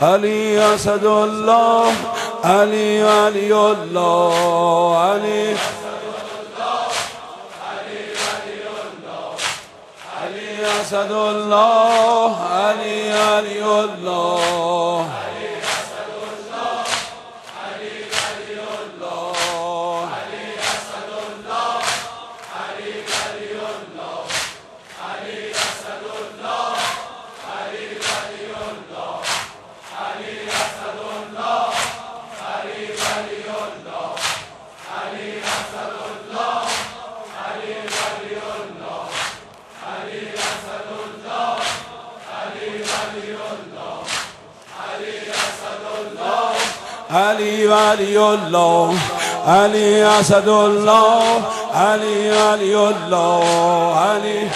علی اسد الله، علی ولی الله، علی اسد الله، علی ولی الله، علی ولی الله، علی اسد الله، علی ولی الله، علی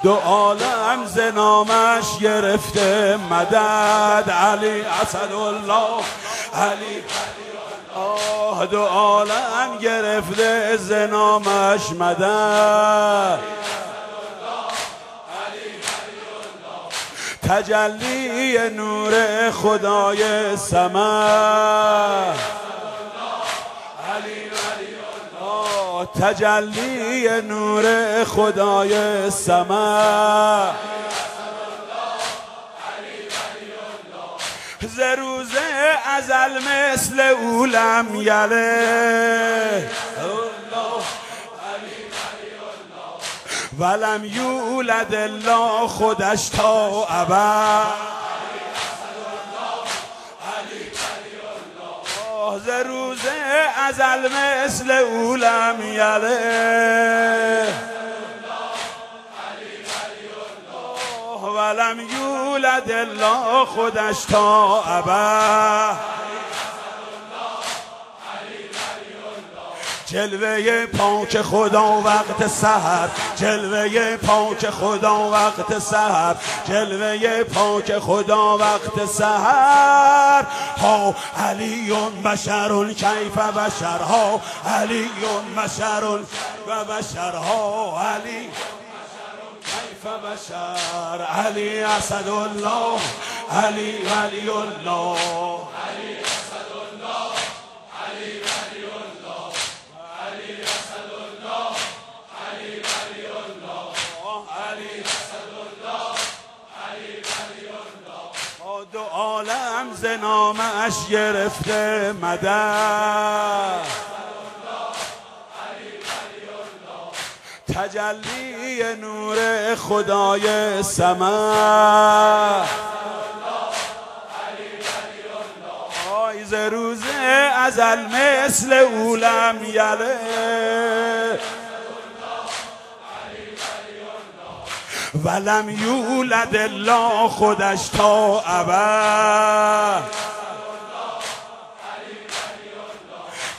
دو عالم ز نامش گرفته مدد. علی اسد الله، علی دو عالم گرفته ز نامش مدد. تجلی نور خدای صمد، تجلی نور خدای صمد. ز روز ازل مثل او لم یلد ولم یولد الله خودش تا ابد. ز روز ازل مثل او لم یلد ولم یولد الله خودش تا ابد. جلوه پاک خدا وقت سحر، جلوه پاک خدا وقت سحر، جلوه پاک خدا وقت سحر. ها علی بشر کیف بشر، ها علی بشر و بشر، ها علی کیف بشر. علی اسد الله، علی ولی الله، علی اسد الله، علی ولی الله، علی اسد الله، علی ولی الله، علی اسد الله، علی ولی الله. دو عالم ز نامش گرفته مدد. تجلی نور خدای صمد. آی ز روز ازل مثل او لم یلد ولم یولد الله خودش تا ابد.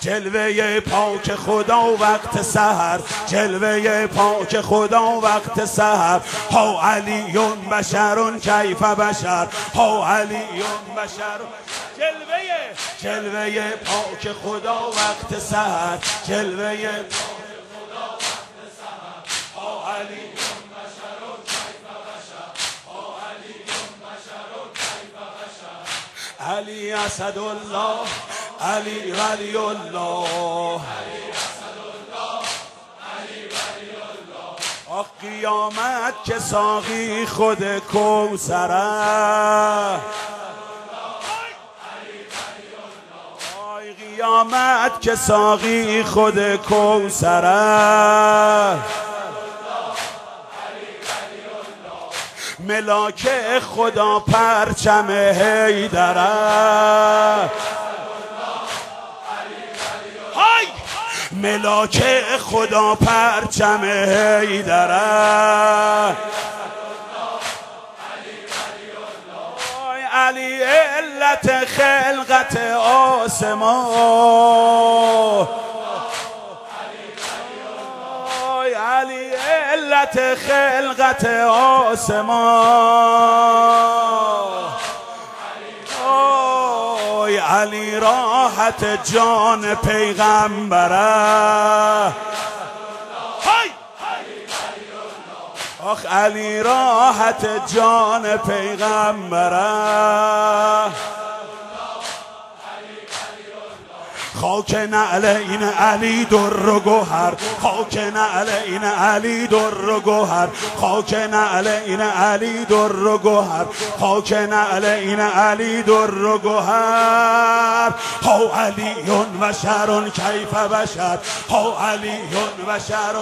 جلوه پاک خدا وقت سحر، جلوه پاک خدا وقت سحر. ها علی بشر کیف بشر، ها علی بشر. جلوه پاک خدا وقت سحر، جلوه پاک خدا وقت سحر. ها علی بشر کیف بشر، ها علی بشر کیف بشر. علی اسد الله، علی ولی الله، علی اسد الله، علی ولی الله. آخ قیامت که ساقی خود کوثر است، آی قیامت که ساقی خود کوثر است. ملاک خدا پرچم حیدر است، ملاک خدا پرچم حیدر است. علی علت خلقت آسمان، علی علت خلقت آسمان. علی راحت جان پیغمبره، آخ علی راحت جان پیغمبره، خاک نعلین علی در و گوهر، خاک نعلین علی در و گوهر، خاک نعلین علی در و گوهر، خاک نعلین علی در و گوهر. هو علیون بشر کیف بشر، هو علیون بشر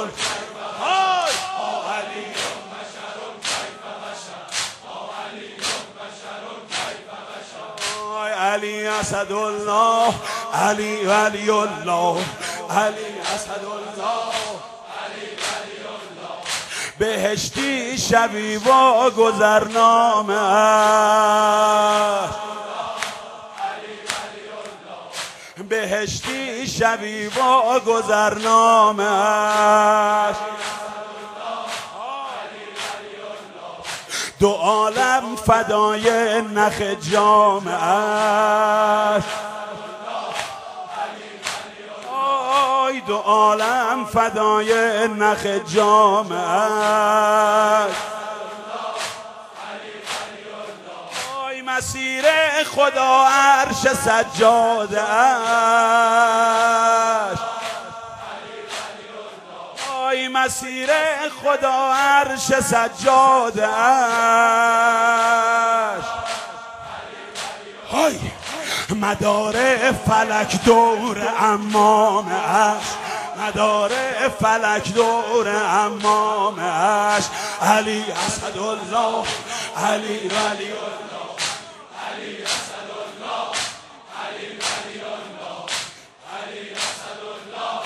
علی اسد الله، علی ولی الله، علی اسد الله، علی ولی الله. بهشتی شبی با گذرنامه، بهشتی شبی با گذرنامه، دو عالم فدای نخ جامعش، آی دو عالم فدای نخ جامعش. آی مسیر خدا عرش سجاده اش، آی مسیر خدا عرش سجاده اش. های مدار فلک دور امامش، مدار فلک دور امامش. علی اسد الله، علی ولی الله، علی اسد الله، علی ولی الله، علی اسد الله،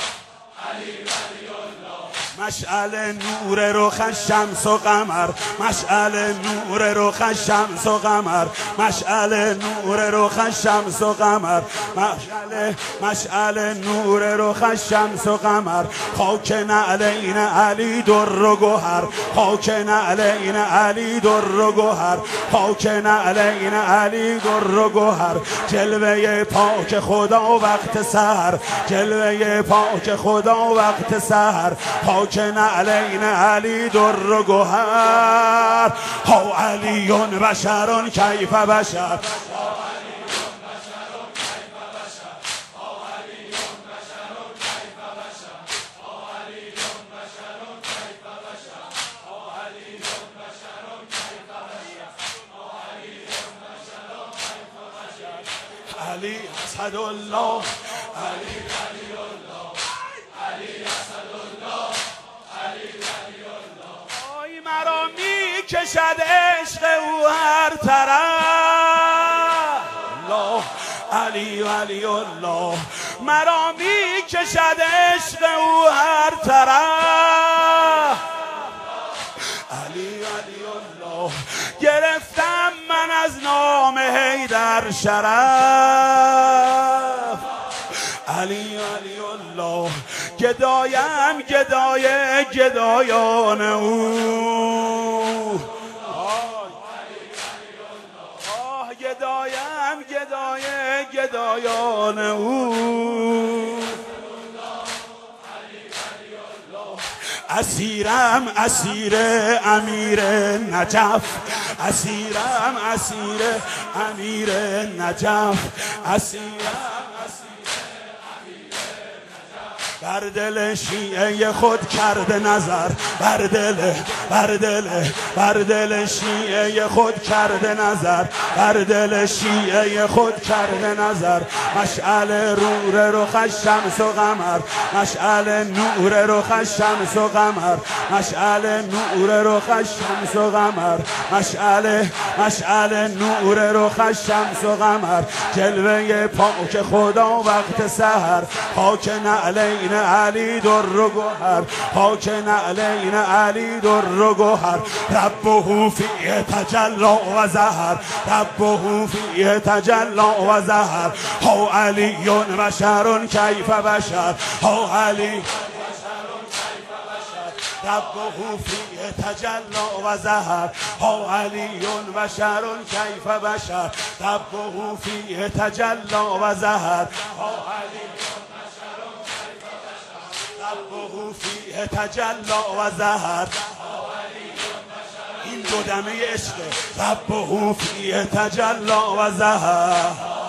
علی ولی الله. مشعل نور رخ شمس و قمر، مشعل نور رخ شمس و قمر، مشعل نور رخ شمس و قمر، مشعل نور رخ شمس و قمر. خاک نعلین علی در و گوهر، خاک نعلین علی در و گوهر، خاک نعلین علی در و گوهر. جلوه پاک خدا وقت سحر، جلوه پاک خدا وقت سحر. خاک نعلین علی در و گوهر. هو علیون بشر کیف بشر، علی اسد الله، علی ولی الله، علی اسد الله، علی ولی الله. آی مرا می کشد عشق او هر طرف، الله علی ولی الله. مرا می کشد عشق او هر طرف، علی ولی الله. گرفتم من از نام حیدر شرف، علی ولی الله. گدایم گدای گدایان او، آه گدایم گدای گدایان او. اسیرم اسیر امیر نجف، اسیرم اسیر امیر نجف، اسیرم بر دل شیعه خود کرده نظر، بر دل شیعه خود کرده نظر، بر دل شیعه خود کرده نظر. مشعل نور رخ شمس و قمر، مشعل نور رخ شمس و قمر، مشعل نور رخ شمس و قمر، مشعل نور رخ شمس و قمر. جلوه پاک خدا وقت سحر. خاک نعلین علی در و گوهر، خاک نعلین علی در و گوهر. ربه فیه تجلا و زهر، ربه فیه تجلا و زهر. هو علیون بشر کیف بشر، هو علی ربه فیه تجلا و زهر. هو علیون بشر کیف بشر، ربه فیه تجلا و زهر. هو ربه فیه تجلا و زهر. دودمه عشق ربه فی تجلا و ظهر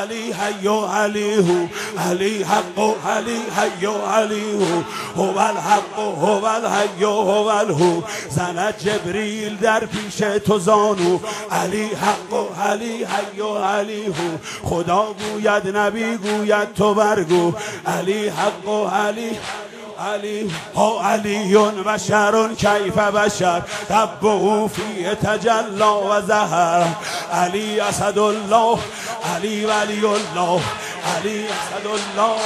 علی حی علی هو علی حق علی حی علی هو الحق هو الحی هو الهو زند جبریل در پیش تو زانو علی حق علی حی علی هو خدا گوید نبی گوید تو برگو علی حق علی علی ها علیون بشرون کیف بشر ربه فی تجلا و ظهر علی اسد الله علی ولی الله علی اسد الله